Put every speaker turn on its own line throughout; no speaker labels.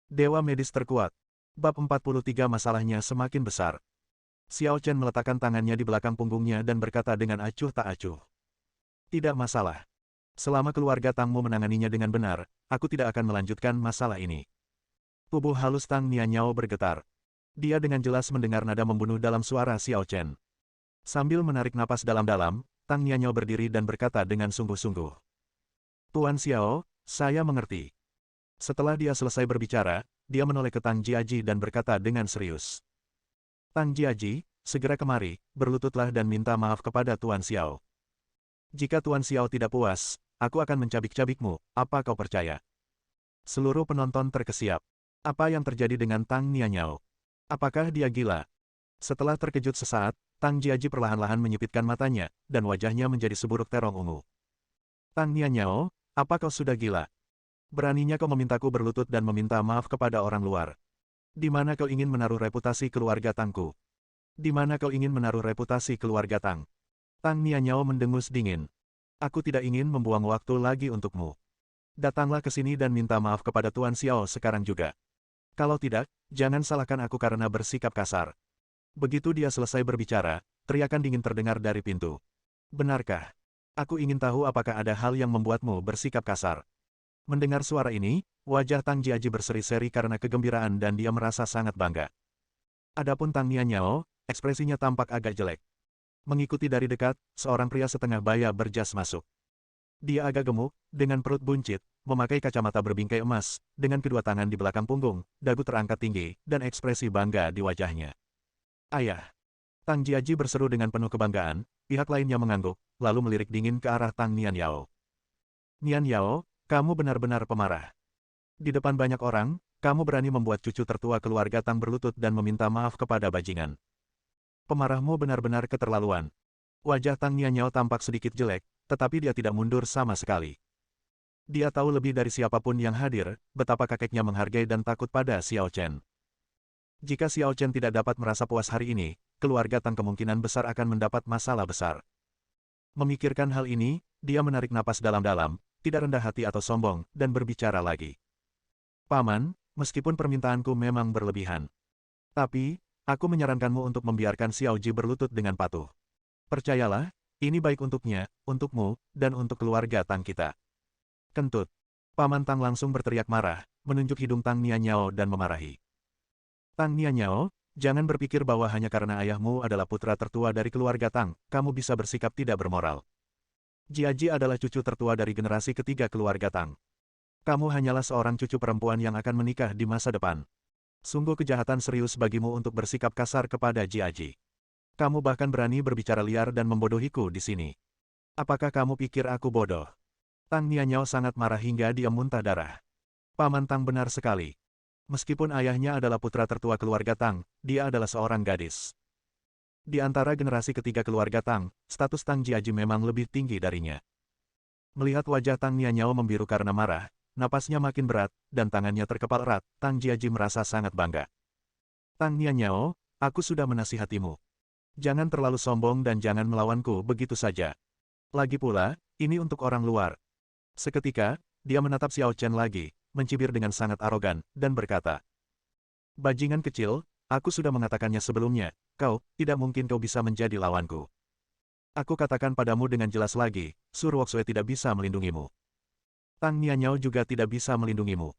Dewa medis terkuat. Bab 43 masalahnya semakin besar. Xiao Chen meletakkan tangannya di belakang punggungnya dan berkata dengan acuh tak acuh. Tidak masalah. Selama keluarga Tangmu menanganinya dengan benar, aku tidak akan melanjutkan masalah ini. Tubuh halus Tang Nianyao bergetar. Dia dengan jelas mendengar nada membunuh dalam suara Xiao Chen. Sambil menarik napas dalam-dalam, Tang Nianyao berdiri dan berkata dengan sungguh-sungguh. Tuan Xiao, saya mengerti. Setelah dia selesai berbicara, dia menoleh ke Tang Jiaji dan berkata dengan serius. Tang Jiaji, segera kemari, berlututlah dan minta maaf kepada Tuan Xiao. Jika Tuan Xiao tidak puas, aku akan mencabik-cabikmu, apa kau percaya? Seluruh penonton terkesiap. Apa yang terjadi dengan Tang Nianyao? Apakah dia gila? Setelah terkejut sesaat, Tang Jiaji perlahan-lahan menyipitkan matanya, dan wajahnya menjadi seburuk terong ungu. Tang Nianyao, apa kau sudah gila? Beraninya kau memintaku berlutut dan meminta maaf kepada orang luar. Di mana kau ingin menaruh reputasi keluarga Tangku? Di mana kau ingin menaruh reputasi keluarga Tang? Tang Nianyao mendengus dingin. Aku tidak ingin membuang waktu lagi untukmu. Datanglah ke sini dan minta maaf kepada Tuan Xiao sekarang juga. Kalau tidak, jangan salahkan aku karena bersikap kasar. Begitu dia selesai berbicara, teriakan dingin terdengar dari pintu. Benarkah? Aku ingin tahu apakah ada hal yang membuatmu bersikap kasar. Mendengar suara ini, wajah Tang Jiaji berseri-seri karena kegembiraan dan dia merasa sangat bangga. Adapun Tang Nianyao, ekspresinya tampak agak jelek. Mengikuti dari dekat, seorang pria setengah baya berjas masuk. Dia agak gemuk, dengan perut buncit, memakai kacamata berbingkai emas, dengan kedua tangan di belakang punggung, dagu terangkat tinggi, dan ekspresi bangga di wajahnya. Ayah! Tang Jiaji berseru dengan penuh kebanggaan, pihak lainnya mengangguk, lalu melirik dingin ke arah Tang Nianyao. Nianyao, kamu benar-benar pemarah. Di depan banyak orang, kamu berani membuat cucu tertua keluarga Tang berlutut dan meminta maaf kepada bajingan. Pemarahmu benar-benar keterlaluan. Wajah Tang Nianyao tampak sedikit jelek, tetapi dia tidak mundur sama sekali. Dia tahu lebih dari siapapun yang hadir, betapa kakeknya menghargai dan takut pada Xiao Chen. Jika Xiao Chen tidak dapat merasa puas hari ini, keluarga Tang kemungkinan besar akan mendapat masalah besar. Memikirkan hal ini, dia menarik napas dalam-dalam, tidak rendah hati atau sombong, dan berbicara lagi. Paman, meskipun permintaanku memang berlebihan. Tapi, aku menyarankanmu untuk membiarkan Xiao Ji berlutut dengan patuh. Percayalah, ini baik untuknya, untukmu, dan untuk keluarga Tang kita. Kentut. Paman Tang langsung berteriak marah, menunjuk hidung Tang Nianyao dan memarahi. Tang Nianyao, jangan berpikir bahwa hanya karena ayahmu adalah putra tertua dari keluarga Tang, kamu bisa bersikap tidak bermoral. Jiaji adalah cucu tertua dari generasi ketiga keluarga Tang. Kamu hanyalah seorang cucu perempuan yang akan menikah di masa depan. Sungguh kejahatan serius bagimu untuk bersikap kasar kepada Jiaji. Kamu bahkan berani berbicara liar dan membodohiku di sini. Apakah kamu pikir aku bodoh? Tang Nianyao sangat marah hingga dia muntah darah. Paman Tang benar sekali. Meskipun ayahnya adalah putra tertua keluarga Tang, dia adalah seorang gadis. Di antara generasi ketiga keluarga Tang, status Tang Jiaji memang lebih tinggi darinya. Melihat wajah Tang Nianyao membiru karena marah, napasnya makin berat, dan tangannya terkepal erat, Tang Jiaji merasa sangat bangga. Tang Nianyao, aku sudah menasihatimu. Jangan terlalu sombong dan jangan melawanku begitu saja. Lagi pula, ini untuk orang luar. Seketika, dia menatap Xiao Chen lagi, mencibir dengan sangat arogan, dan berkata, Bajingan kecil, aku sudah mengatakannya sebelumnya, tidak mungkin kau bisa menjadi lawanku. Aku katakan padamu dengan jelas lagi, Su Ruoxue tidak bisa melindungimu. Tang Nianyao juga tidak bisa melindungimu.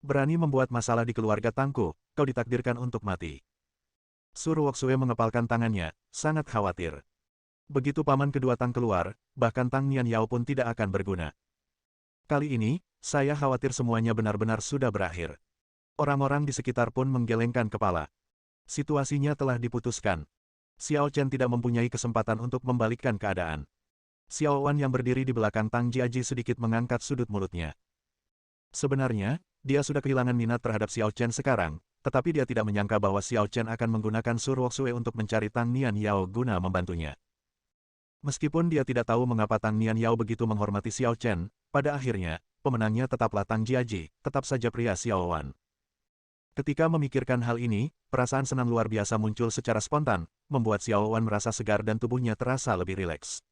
Berani membuat masalah di keluarga Tangku, kau ditakdirkan untuk mati. Su Ruoxue mengepalkan tangannya, sangat khawatir. Begitu paman kedua Tang keluar, bahkan Tang Nianyao pun tidak akan berguna. Kali ini, saya khawatir semuanya benar-benar sudah berakhir. Orang-orang di sekitar pun menggelengkan kepala. Situasinya telah diputuskan. Xiao Chen tidak mempunyai kesempatan untuk membalikkan keadaan. Xiao Wan yang berdiri di belakang Tang Jiaji sedikit mengangkat sudut mulutnya. Sebenarnya, dia sudah kehilangan minat terhadap Xiao Chen sekarang, tetapi dia tidak menyangka bahwa Xiao Chen akan menggunakan Su Ruoxue untuk mencari Tang Nianyao guna membantunya. Meskipun dia tidak tahu mengapa Tang Nianyao begitu menghormati Xiao Chen, pada akhirnya, pemenangnya tetaplah Tang Jiaji, tetap saja pria Xiao Wan. Ketika memikirkan hal ini, perasaan senang luar biasa muncul secara spontan, membuat Xiao Wan merasa segar dan tubuhnya terasa lebih rileks.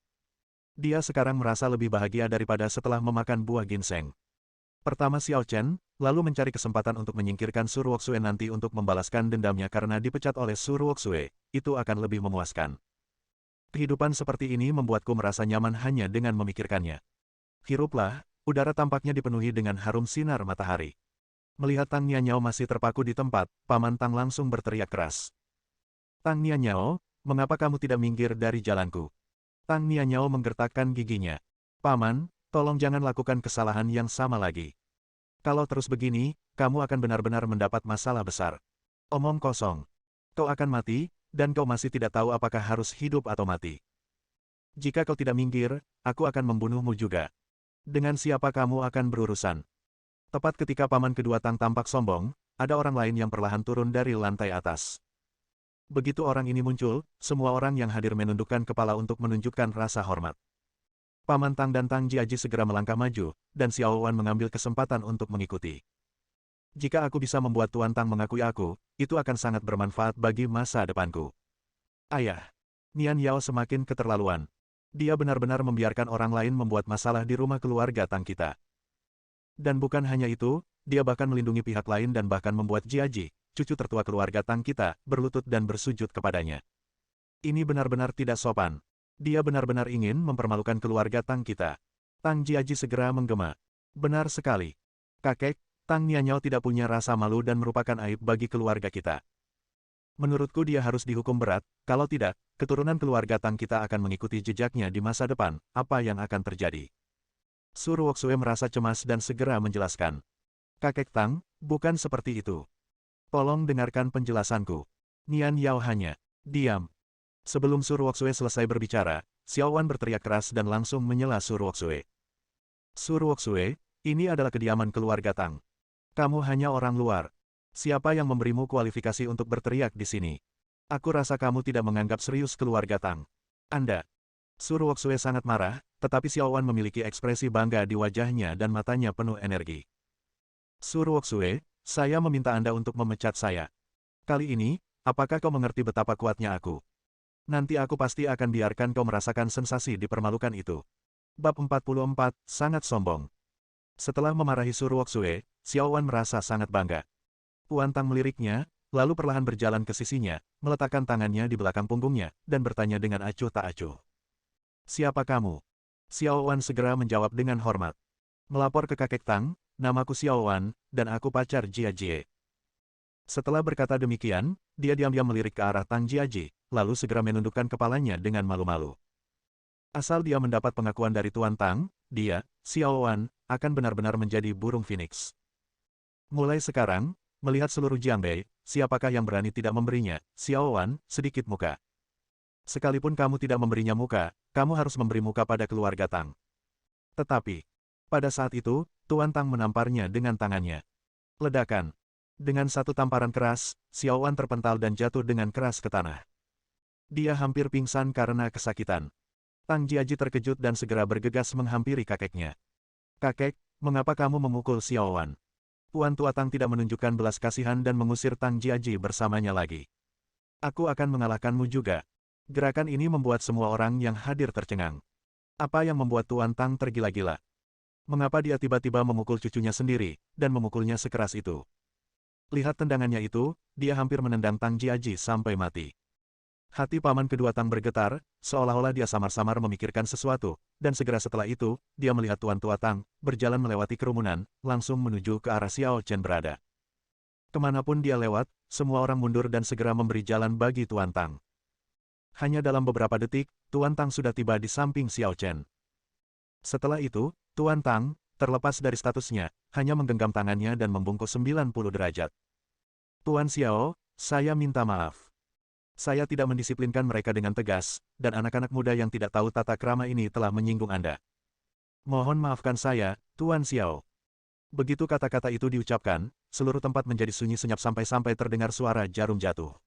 Dia sekarang merasa lebih bahagia daripada setelah memakan buah ginseng. Pertama Xiao Chen, lalu mencari kesempatan untuk menyingkirkan Su Ruoxue nanti untuk membalaskan dendamnya karena dipecat oleh Su Ruoxue, itu akan lebih memuaskan. Kehidupan seperti ini membuatku merasa nyaman hanya dengan memikirkannya. Hiruplah, udara tampaknya dipenuhi dengan harum sinar matahari. Melihat Tang Nianyao masih terpaku di tempat, Paman Tang langsung berteriak keras. Tang Nianyao, mengapa kamu tidak minggir dari jalanku? Tang Nianyao menggertakkan giginya. Paman, tolong jangan lakukan kesalahan yang sama lagi. Kalau terus begini, kamu akan benar-benar mendapat masalah besar. Omong kosong. Kau akan mati, dan kau masih tidak tahu apakah harus hidup atau mati. Jika kau tidak minggir, aku akan membunuhmu juga. Dengan siapa kamu akan berurusan? Tepat ketika paman kedua Tang tampak sombong, ada orang lain yang perlahan turun dari lantai atas. Begitu orang ini muncul, semua orang yang hadir menundukkan kepala untuk menunjukkan rasa hormat. Paman Tang dan Tang Jiaji segera melangkah maju, dan Xiao Wan mengambil kesempatan untuk mengikuti. Jika aku bisa membuat Tuan Tang mengakui aku, itu akan sangat bermanfaat bagi masa depanku. Ayah, Nian Yao semakin keterlaluan. Dia benar-benar membiarkan orang lain membuat masalah di rumah keluarga Tang kita. Dan bukan hanya itu, dia bahkan melindungi pihak lain dan bahkan membuat Jiaji, cucu tertua keluarga Tang kita, berlutut dan bersujud kepadanya. Ini benar-benar tidak sopan. Dia benar-benar ingin mempermalukan keluarga Tang kita. Tang Jiaji segera menggema. Benar sekali. Kakek, Tang Nianyao tidak punya rasa malu dan merupakan aib bagi keluarga kita. Menurutku dia harus dihukum berat, kalau tidak, keturunan keluarga Tang kita akan mengikuti jejaknya di masa depan, apa yang akan terjadi. Su Ruoxue merasa cemas dan segera menjelaskan. Kakek Tang, bukan seperti itu. Tolong dengarkan penjelasanku. Nian Yao hanya diam. Sebelum Su Ruoxue selesai berbicara, Xiao Wan berteriak keras dan langsung menyela Su Ruoxue. Su Ruoxue, ini adalah kediaman keluarga Tang. Kamu hanya orang luar. Siapa yang memberimu kualifikasi untuk berteriak di sini? Aku rasa kamu tidak menganggap serius keluarga Tang. Anda. Su Ruoxue sangat marah, tetapi Xiao Wan memiliki ekspresi bangga di wajahnya dan matanya penuh energi. Su Ruoxue, saya meminta Anda untuk memecat saya. Kali ini, apakah kau mengerti betapa kuatnya aku? Nanti aku pasti akan biarkan kau merasakan sensasi dipermalukan itu. Bab 44, sangat sombong. Setelah memarahi Su Ruoxue, Xiao Wan merasa sangat bangga. Tuan Tang meliriknya, lalu perlahan berjalan ke sisinya, meletakkan tangannya di belakang punggungnya, dan bertanya dengan acuh tak acuh. Siapa kamu? Xiao Wan segera menjawab dengan hormat. Melapor ke kakek Tang, namaku Xiao Wan, dan aku pacar Jia Jie. Setelah berkata demikian, dia diam-diam melirik ke arah Tang Jiaji, lalu segera menundukkan kepalanya dengan malu-malu. Asal dia mendapat pengakuan dari Tuan Tang, dia, Xiao Wan, akan benar-benar menjadi burung phoenix. Mulai sekarang, melihat seluruh Jiangbei, siapakah yang berani tidak memberinya, Xiao Wan, sedikit muka. Sekalipun kamu tidak memberinya muka, kamu harus memberi muka pada keluarga Tang. Tetapi, pada saat itu, Tuan Tang menamparnya dengan tangannya. Ledakan. Dengan satu tamparan keras, Xiao Wan terpental dan jatuh dengan keras ke tanah. Dia hampir pingsan karena kesakitan. Tang Jiaji terkejut dan segera bergegas menghampiri kakeknya. Kakek, mengapa kamu memukul Xiao Wan? Tuan Tua Tang tidak menunjukkan belas kasihan dan mengusir Tang Jiaji bersamanya lagi. Aku akan mengalahkanmu juga. Gerakan ini membuat semua orang yang hadir tercengang. Apa yang membuat Tuan Tang tergila-gila? Mengapa dia tiba-tiba memukul cucunya sendiri, dan memukulnya sekeras itu? Lihat tendangannya itu, dia hampir menendang Tang Jiaji sampai mati. Hati paman kedua Tang bergetar, seolah-olah dia samar-samar memikirkan sesuatu, dan segera setelah itu, dia melihat Tuan Tua Tang, berjalan melewati kerumunan, langsung menuju ke arah Xiao Chen berada. Kemanapun dia lewat, semua orang mundur dan segera memberi jalan bagi Tuan Tang. Hanya dalam beberapa detik, Tuan Tang sudah tiba di samping Xiao Chen. Setelah itu, Tuan Tang, terlepas dari statusnya, hanya menggenggam tangannya dan membungkuk 90 derajat. Tuan Xiao, saya minta maaf. Saya tidak mendisiplinkan mereka dengan tegas, dan anak-anak muda yang tidak tahu tata krama ini telah menyinggung Anda. Mohon maafkan saya, Tuan Xiao. Begitu kata-kata itu diucapkan, seluruh tempat menjadi sunyi senyap sampai-sampai terdengar suara jarum jatuh.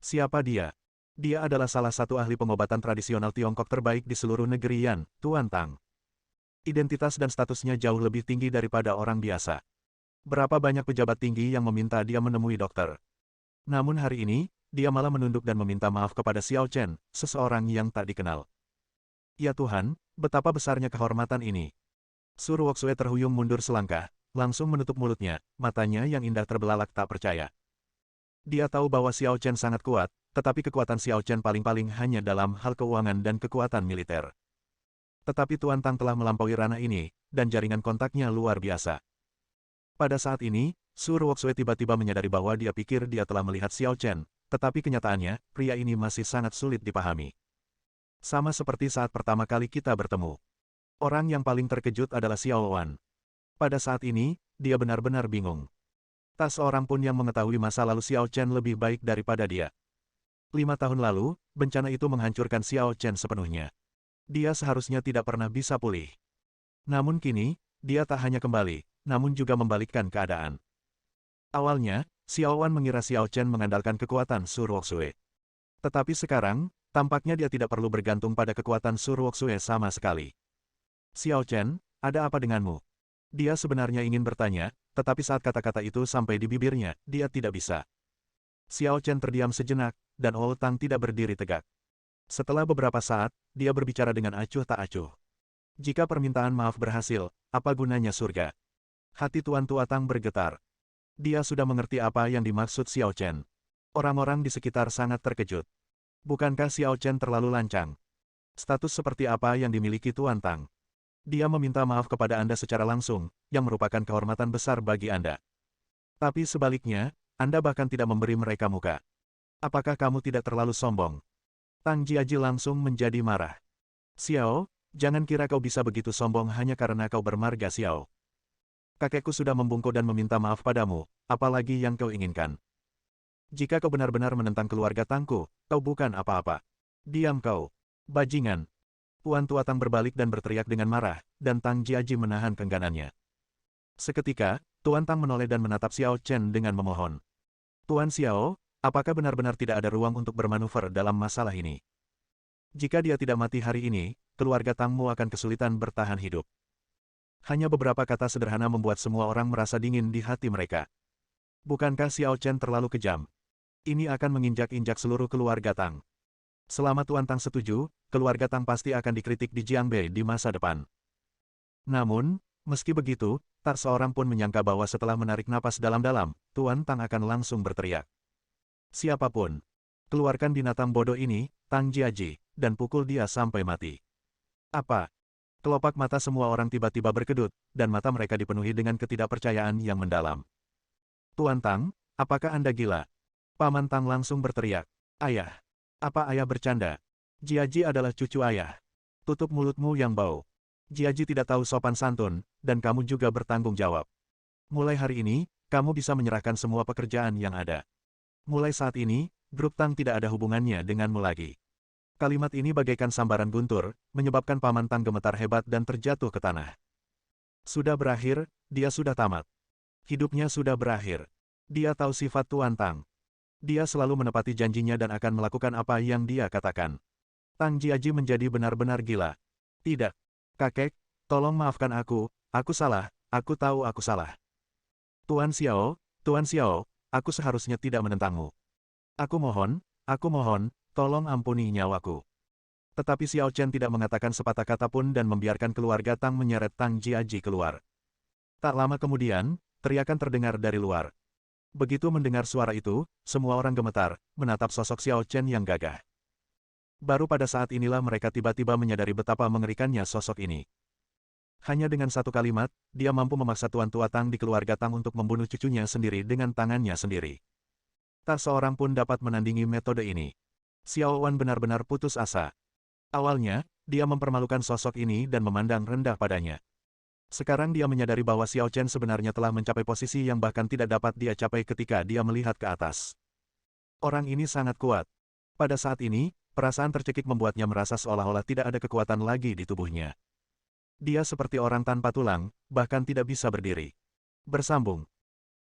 Siapa dia? Dia adalah salah satu ahli pengobatan tradisional Tiongkok terbaik di seluruh negeri Yan, Tuan Tang. Identitas dan statusnya jauh lebih tinggi daripada orang biasa. Berapa banyak pejabat tinggi yang meminta dia menemui dokter. Namun hari ini, dia malah menunduk dan meminta maaf kepada Xiao Chen, seseorang yang tak dikenal. Ya Tuhan, betapa besarnya kehormatan ini. Su Ruoxue terhuyung mundur selangkah, langsung menutup mulutnya, matanya yang indah terbelalak tak percaya. Dia tahu bahwa Xiao Chen sangat kuat, tetapi kekuatan Xiao Chen paling-paling hanya dalam hal keuangan dan kekuatan militer. Tetapi Tuan Tang telah melampaui ranah ini, dan jaringan kontaknya luar biasa. Pada saat ini, Su Ruoxue tiba-tiba menyadari bahwa dia pikir dia telah melihat Xiao Chen, tetapi kenyataannya, pria ini masih sangat sulit dipahami. Sama seperti saat pertama kali kita bertemu. Orang yang paling terkejut adalah Xiao Wan. Pada saat ini, dia benar-benar bingung. Tak seorang pun yang mengetahui masa lalu Xiao Chen lebih baik daripada dia. 5 tahun lalu, bencana itu menghancurkan Xiao Chen sepenuhnya. Dia seharusnya tidak pernah bisa pulih. Namun kini, dia tak hanya kembali, namun juga membalikkan keadaan. Awalnya, Xiao Wan mengira Xiao Chen mengandalkan kekuatan Su Ruoxue. Tetapi sekarang, tampaknya dia tidak perlu bergantung pada kekuatan Su Ruoxue sama sekali. Xiao Chen, ada apa denganmu? Dia sebenarnya ingin bertanya, tetapi saat kata-kata itu sampai di bibirnya, dia tidak bisa. Xiao Chen terdiam sejenak, dan Old Tang tidak berdiri tegak. Setelah beberapa saat, dia berbicara dengan acuh tak acuh. Jika permintaan maaf berhasil, apa gunanya surga? Hati Tuan Tua Tang bergetar. Dia sudah mengerti apa yang dimaksud Xiao Chen. Orang-orang di sekitar sangat terkejut. Bukankah Xiao Chen terlalu lancang? Status seperti apa yang dimiliki Tuan Tang? Dia meminta maaf kepada Anda secara langsung, yang merupakan kehormatan besar bagi Anda. Tapi sebaliknya, Anda bahkan tidak memberi mereka muka. Apakah kamu tidak terlalu sombong? Tang Jiaji langsung menjadi marah. Xiao, jangan kira kau bisa begitu sombong hanya karena kau bermarga Xiao. Kakekku sudah membungkuk dan meminta maaf padamu, apalagi yang kau inginkan. Jika kau benar-benar menentang keluarga Tangku, kau bukan apa-apa. Diam kau, bajingan. Tuan Tua Tang berbalik dan berteriak dengan marah, dan Tang Jiaji menahan kengganannya. Seketika, Tuan Tang menoleh dan menatap Xiao Chen dengan memohon. Tuan Xiao, apakah benar-benar tidak ada ruang untuk bermanuver dalam masalah ini? Jika dia tidak mati hari ini, keluarga Tangmu akan kesulitan bertahan hidup. Hanya beberapa kata sederhana membuat semua orang merasa dingin di hati mereka. Bukankah Xiao Chen terlalu kejam? Ini akan menginjak-injak seluruh keluarga Tang. Selama Tuan Tang setuju, keluarga Tang pasti akan dikritik di Jiangbei di masa depan. Namun, meski begitu, tak seorang pun menyangka bahwa setelah menarik napas dalam-dalam, Tuan Tang akan langsung berteriak. Siapapun, keluarkan binatang bodoh ini, Tang Jiaji, dan pukul dia sampai mati. Apa? Kelopak mata semua orang tiba-tiba berkedut, dan mata mereka dipenuhi dengan ketidakpercayaan yang mendalam. Tuan Tang, apakah Anda gila? Paman Tang langsung berteriak. Ayah. Apa ayah bercanda? Jiaji adalah cucu ayah. Tutup mulutmu yang bau. Jiaji tidak tahu sopan santun, dan kamu juga bertanggung jawab. Mulai hari ini, kamu bisa menyerahkan semua pekerjaan yang ada. Mulai saat ini, grup Tang tidak ada hubungannya denganmu lagi. Kalimat ini bagaikan sambaran guntur, menyebabkan Paman Tang gemetar hebat dan terjatuh ke tanah. Sudah berakhir, dia sudah tamat. Hidupnya sudah berakhir. Dia tahu sifat Tuan Tang. Dia selalu menepati janjinya dan akan melakukan apa yang dia katakan. Tang Jiaji menjadi benar-benar gila. Tidak. Kakek, tolong maafkan aku salah, aku tahu aku salah. Tuan Xiao, aku seharusnya tidak menentangmu. Aku mohon, tolong ampuni nyawaku. Tetapi Xiao Chen tidak mengatakan sepatah kata pun dan membiarkan keluarga Tang menyeret Tang Jiaji keluar. Tak lama kemudian, teriakan terdengar dari luar. Begitu mendengar suara itu, semua orang gemetar, menatap sosok Xiao Chen yang gagah. Baru pada saat inilah mereka tiba-tiba menyadari betapa mengerikannya sosok ini. Hanya dengan satu kalimat, dia mampu memaksa Tuan Tua Tang di keluarga Tang untuk membunuh cucunya sendiri dengan tangannya sendiri. Tak seorang pun dapat menandingi metode ini. Xiao Wan benar-benar putus asa. Awalnya, dia mempermalukan sosok ini dan memandang rendah padanya. Sekarang dia menyadari bahwa Xiao Chen sebenarnya telah mencapai posisi yang bahkan tidak dapat dia capai ketika dia melihat ke atas. Orang ini sangat kuat. Pada saat ini, perasaan tercekik membuatnya merasa seolah-olah tidak ada kekuatan lagi di tubuhnya. Dia seperti orang tanpa tulang, bahkan tidak bisa berdiri. Bersambung.